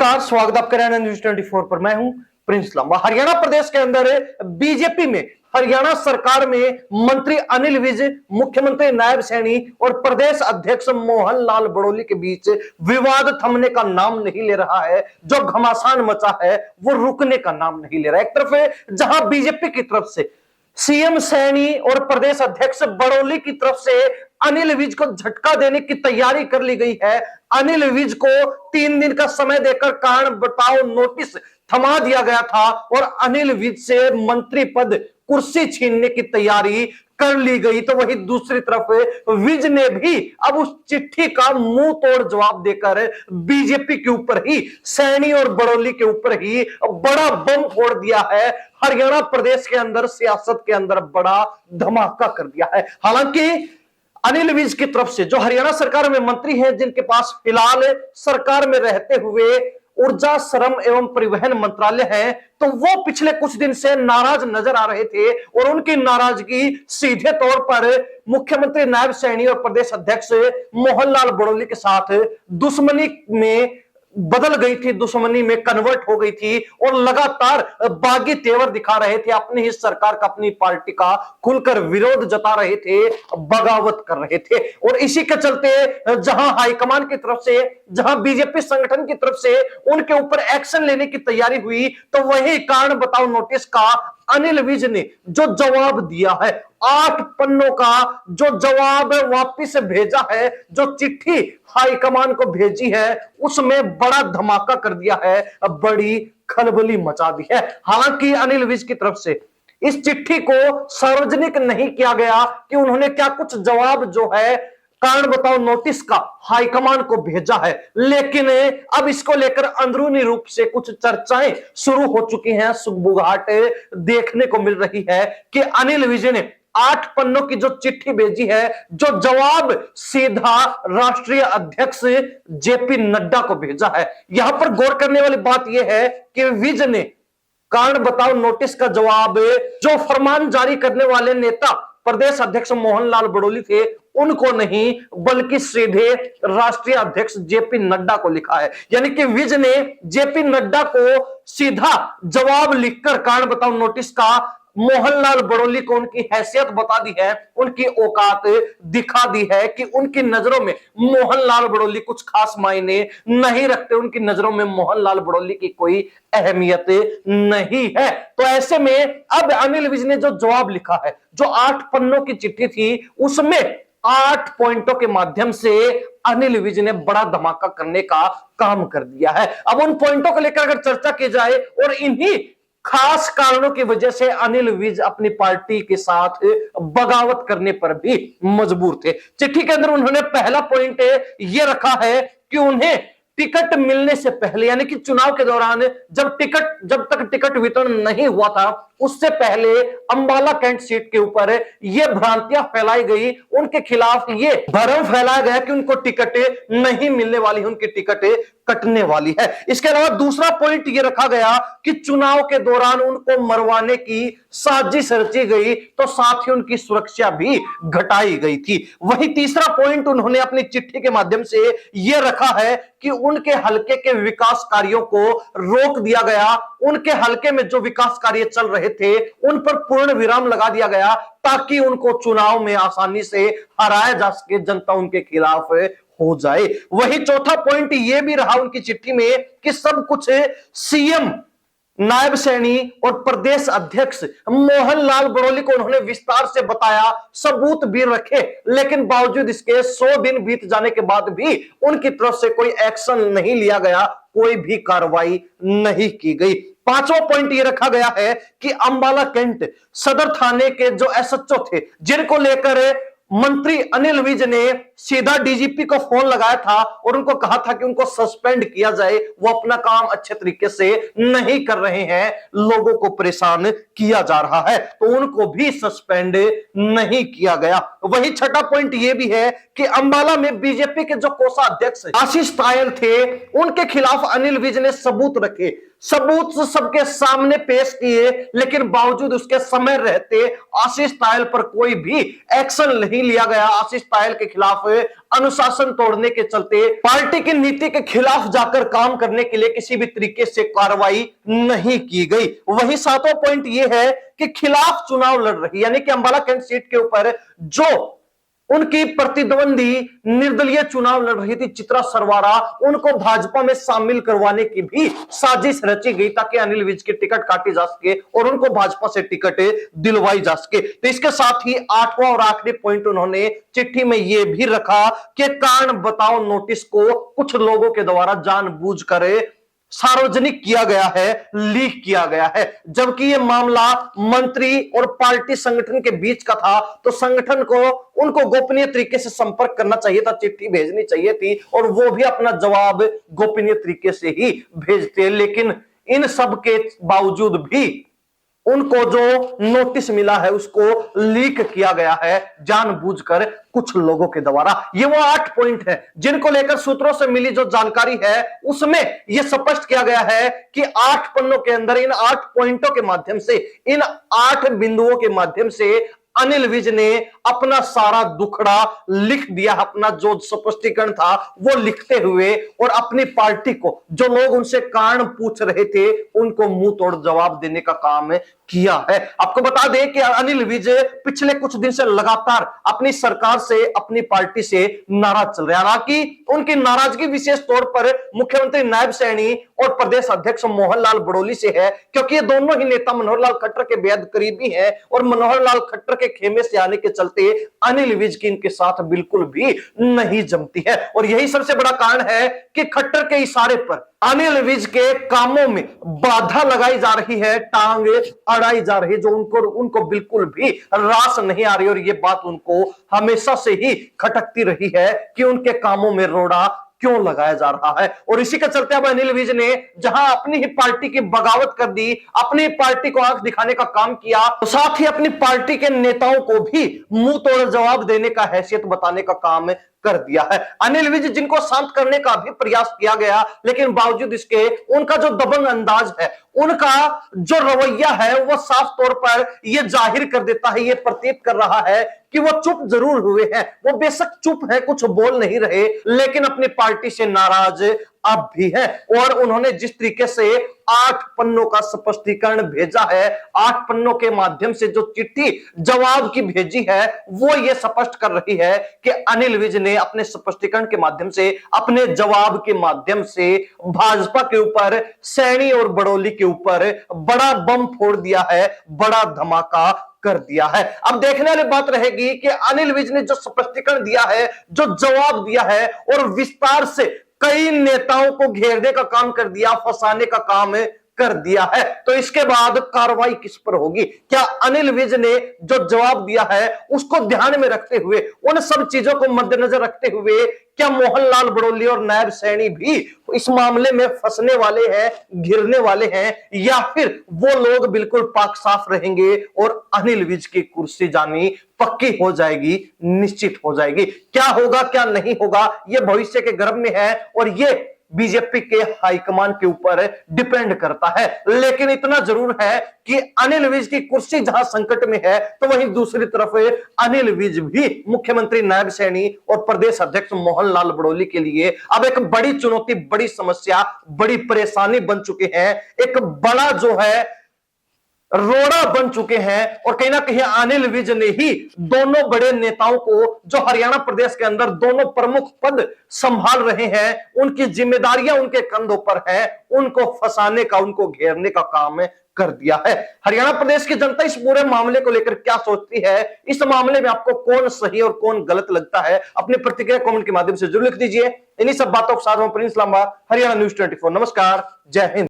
नमस्कार, स्वागत आपका हरियाणा न्यूज 24 पर। मैं हूं प्रिंस लंबा। हरियाणा प्रदेश के अंदर बीजेपी में हरियाणा सरकार में मंत्री अनिल विज, मुख्यमंत्री नायब सैनी और प्रदेश अध्यक्ष मोहन लाल बड़ोली के बीच विवाद थमने का नाम नहीं ले रहा है। जो घमासान मचा है वो रुकने का नाम नहीं ले रहा है। एक तरफ जहां बीजेपी की तरफ से सीएम सैनी और प्रदेश अध्यक्ष बड़ोली की तरफ से अनिल विज को झटका देने की तैयारी कर ली गई है। अनिल विज को 3 दिन का समय देकर कारण बताओ नोटिस थमा दिया गया था और अनिल विज से मंत्री पद, कुर्सी छीनने की तैयारी कर ली गई। तो वही दूसरी तरफ विज ने भी अब उस चिट्ठी का मुंह तोड़ जवाब देकर बीजेपी के ऊपर ही, सैनी और बड़ोली के ऊपर ही बड़ा बम फोड़ दिया है। हरियाणा प्रदेश के अंदर सियासत के अंदर बड़ा धमाका कर दिया है। हालांकि अनिल विज की तरफ से जो हरियाणा सरकार में मंत्री हैं, जिनके पास फिलहाल सरकार में रहते हुए ऊर्जा, श्रम एवं परिवहन मंत्रालय है, तो वो पिछले कुछ दिन से नाराज नजर आ रहे थे और उनकी नाराजगी सीधे तौर पर मुख्यमंत्री नायब सैनी और प्रदेश अध्यक्ष मोहनलाल बड़ोली के साथ दुश्मनी में बदल गई थी, दुश्मनी में कन्वर्ट हो गई थी और लगातार बागी तेवर दिखा रहे थे। अपनी ही सरकार का, अपनी पार्टी का खुलकर विरोध जता रहे थे, बगावत कर रहे थे। और इसी के चलते जहां हाईकमान की तरफ से, जहां बीजेपी संगठन की तरफ से उनके ऊपर एक्शन लेने की तैयारी हुई, तो वही कारण बताओ नोटिस का अनिल विज ने जो जवाब दिया है, 8 पन्नों का जो जवाब वापिस भेजा है, जो चिट्ठी हाईकमान को भेजी है, उसमें बड़ा धमाका कर दिया है, बड़ी खलबली मचा दी है। हालांकि अनिल विज की तरफ से इस चिट्ठी को सार्वजनिक नहीं किया गया कि उन्होंने क्या कुछ जवाब जो है कारण बताओ नोटिस का हाईकमान को भेजा है, लेकिन अब इसको लेकर अंदरूनी रूप से कुछ चर्चाएं शुरू हो चुकी हैं। सुगबुगाहट देखने को मिल रही है कि अनिल विज ने 8 पन्नों की जो चिट्ठी भेजी है, जो जवाब सीधा राष्ट्रीय अध्यक्ष जेपी नड्डा को भेजा है। यहां पर गौर करने वाली बात यह है कि विज ने कारण बताओ नोटिस का जवाब जो फरमान जारी करने वाले नेता प्रदेश अध्यक्ष मोहनलाल बड़ोली थे, उनको नहीं, बल्कि सीधे राष्ट्रीय अध्यक्ष जेपी नड्डा को लिखा है। यानी कि विज ने जेपी नड्डा को सीधा जवाब लिखकर कारण बताओ नोटिस का मोहनलाल बड़ोली को उनकी हैसियत बता दी है, उनकी औकात दिखा दी है कि उनकी नजरों में मोहनलाल बड़ोली कुछ खास मायने नहीं रखते, उनकी नजरों में मोहनलाल बड़ोली की कोई अहमियत नहीं है। तो ऐसे में अब अनिल विज ने जो जवाब लिखा है, जो 8 पन्नों की चिट्ठी थी, उसमें 8 पॉइंटों के माध्यम से अनिल विज ने बड़ा धमाका करने का काम कर दिया है। अब उन पॉइंटों को लेकर अगर चर्चा की जाए, और इन्हीं खास कारणों की वजह से अनिल विज अपनी पार्टी के साथ बगावत करने पर भी मजबूर थे। चिट्ठी के अंदर उन्होंने पहला पॉइंट यह रखा है कि उन्हें टिकट मिलने से पहले, यानी कि चुनाव के दौरान जब तक टिकट वितरण नहीं हुआ था, उससे पहले अंबाला कैंट सीट के ऊपर ये भ्रांतियां फैलाई गई, उनके खिलाफ ये भरम फैलाया गया कि उनको टिकट नहीं मिलने वाली, उनकी टिकट कटने वाली है। इसके अलावा दूसरा पॉइंट ये रखा गया कि चुनाव के दौरान उनको मरवाने की साजिश रची गई, तो साथ ही उनकी सुरक्षा भी घटाई गई थी। वही तीसरा पॉइंट उन्होंने अपनी चिट्ठी के माध्यम से यह रखा है कि उनके हलके के विकास कार्यों को रोक दिया गया, उनके हलके में जो विकास कार्य चल रहे थे उन पर पूर्ण विराम लगा दिया गया, ताकि उनको चुनाव में आसानी से हराया जा सके, जनता उनके खिलाफ हो जाए। वही चौथा पॉइंट यह भी रहा उनकी चिट्ठी में कि सब कुछ सीएम नायब सैनी और प्रदेश अध्यक्ष मोहनलाल बड़ोली को उन्होंने विस्तार से बताया, सबूत भी रखे, लेकिन बावजूद इसके 100 दिन बीत जाने के बाद भी उनकी तरफ से कोई एक्शन नहीं लिया गया, कोई भी कार्रवाई नहीं की गई। पांचवा पॉइंट ये रखा गया है कि अंबाला कैंट सदर थाने के जो एसएचओ थे, जिनको लेकर मंत्री अनिल विज ने सीधा डीजीपी को फोन लगाया था और उनको कहा था कि उनको सस्पेंड किया जाए, वो अपना काम अच्छे तरीके से नहीं कर रहे हैं, लोगों को परेशान किया जा रहा है, तो उनको भी सस्पेंड नहीं किया गया। वही छठा पॉइंट ये भी है कि अंबाला में बीजेपी के जो कोषाध्यक्ष आशीष तायल थे, उनके खिलाफ अनिल विज ने सबूत रखे, सबूत सबके सामने पेश किए, लेकिन बावजूद उसके समय रहते आशीष तायल पर कोई भी एक्शन नहीं लिया गया। आशीष तायल के खिलाफ अनुशासन तोड़ने के चलते पार्टी की नीति के खिलाफ जाकर काम करने के लिए किसी भी तरीके से कार्रवाई नहीं की गई। वही सातवां पॉइंट यह है कि खिलाफ चुनाव लड़ रही, यानी कि अंबाला कैंट सीट के ऊपर जो उनकी प्रतिद्वंदी निर्दलीय चुनाव लड़ रही थी चित्रा सरवारा, उनको भाजपा में शामिल करवाने की भी साजिश रची गई ताकि अनिल विज की टिकट काटी जा सके और उनको भाजपा से टिकट दिलवाई जा सके। तो इसके साथ ही आठवां और आखिरी पॉइंट उन्होंने चिट्ठी में यह भी रखा कि कारण बताओ नोटिस को कुछ लोगों के द्वारा जानबूझकर सार्वजनिक किया गया है, लीक किया गया है। जबकि यह मामला मंत्री और पार्टी संगठन के बीच का था, तो संगठन को उनको गोपनीय तरीके से संपर्क करना चाहिए था, चिट्ठी भेजनी चाहिए थी और वो भी अपना जवाब गोपनीय तरीके से ही भेजते। लेकिन इन सब के बावजूद भी उनको जो नोटिस मिला है उसको लीक किया गया है जानबूझकर कुछ लोगों के द्वारा। ये वो 8 पॉइंट है जिनको लेकर सूत्रों से मिली जो जानकारी है उसमें यह स्पष्ट किया गया है कि 8 पन्नों के अंदर इन 8 पॉइंटों के माध्यम से, इन 8 बिंदुओं के माध्यम से अनिल विज ने अपना सारा दुखड़ा लिख दिया, अपना जो स्पष्टीकरण था वो लिखते हुए और अपनी पार्टी को जो लोग उनसे कारण पूछ रहे थे उनको मुंह तोड़ जवाब देने का काम किया है। आपको बता दें कि अनिल विज पिछले कुछ दिन से लगातार अपनी सरकार से, अपनी पार्टी से नाराज चल रहे हैं। हालांकि उनकी नाराजगी विशेष तौर पर मुख्यमंत्री नायब सैनी और प्रदेश अध्यक्ष मोहनलाल बड़ोली से है, क्योंकि ये दोनों ही नेता मनोहर लाल खट्टर के बेहद करीबी हैं और मनोहर लाल खट्टर के खेमे से आने के चलते अनिल विज की इनके साथ बिल्कुल भी नहीं जमती है। और यही सबसे बड़ा कारण है कि खट्टर के इशारे पर अनिल विज के कामों में बाधा लगाई जा रही है, टांग अड़ाई जा रही है, जो उनको बिल्कुल भी रास नहीं आ रही। और ये बात उनको हमेशा से ही खटकती रही है कि उनके कामों में रोड़ा क्यों लगाया जा रहा है। और इसी के चलते अब अनिल विज ने जहां अपनी ही पार्टी की बगावत कर दी, अपनी पार्टी को आंख दिखाने का काम किया, तो साथ ही अपनी पार्टी के नेताओं को भी मुंह तोड़ जवाब देने का हैसियत बताने का काम कर दिया है। अनिल विज जिनको शांत करने का भी प्रयास किया गया, लेकिन बावजूद इसके उनका जो दबंग अंदाज है, उनका जो रवैया है वो साफ तौर पर यह जाहिर कर देता है, यह प्रतीत कर रहा है कि वो चुप जरूर हुए हैं, वो बेशक चुप है, कुछ बोल नहीं रहे, लेकिन अपनी पार्टी से नाराज अब भी है। और उन्होंने जिस तरीके से 8 पन्नों का स्पष्टीकरण भेजा है, 8 पन्नों के माध्यम से जो चिट्ठी जवाब की भेजी है, वो ये स्पष्ट कर रही है कि अनिल विज ने अपने स्पष्टीकरण के माध्यम से, अपने जवाब के माध्यम से भाजपा के ऊपर, सैनी और बड़ोली के ऊपर बड़ा बम फोड़ दिया है, बड़ा धमाका कर दिया है। अब देखने वाली बात रहेगी कि अनिल विज ने जो स्पष्टीकरण दिया है, जो जवाब दिया है और विस्तार से कई नेताओं को घेरने का काम कर दिया, फंसाने का काम कर दिया है, तो इसके बाद कार्रवाई किस पर होगी? क्या अनिल विज ने जो जवाब दिया है उसको ध्यान में रखते हुए, उन सब चीजों को मद्देनजर रखते हुए, क्या मोहनलाल बड़ोली और नायब सैनी भी इस मामले में फंसने वाले हैं, घिरने वाले हैं, या फिर वो लोग बिल्कुल पाक साफ रहेंगे और अनिल विज की कुर्सी जानी पक्की हो जाएगी, निश्चित हो जाएगी? क्या होगा क्या नहीं होगा ये भविष्य के गर्भ में है और ये बीजेपी के हाईकमान के ऊपर डिपेंड करता है। लेकिन इतना जरूर है कि अनिल विज की कुर्सी जहां संकट में है, तो वहीं दूसरी तरफ अनिल विज भी मुख्यमंत्री नायब सैनी और प्रदेश अध्यक्ष मोहनलाल बड़ोली के लिए अब एक बड़ी चुनौती, बड़ी समस्या, बड़ी परेशानी बन चुके हैं। एक बड़ा जो है रोड़ा बन चुके हैं और कहीं ना कहीं अनिल विज ने ही दोनों बड़े नेताओं को, जो हरियाणा प्रदेश के अंदर दोनों प्रमुख पद संभाल रहे हैं, उनकी जिम्मेदारियां उनके कंधों पर है, उनको फंसाने का, उनको घेरने का काम कर दिया है। हरियाणा प्रदेश की जनता इस पूरे मामले को लेकर क्या सोचती है, इस मामले में आपको कौन सही और कौन गलत लगता है, अपनी प्रतिक्रिया कमेंट के माध्यम से जरूर लिख दीजिए। इन्हीं सब बातों के साथ मैं प्रिंस लांबा, हरियाणा न्यूज 24। नमस्कार, जय हिंद।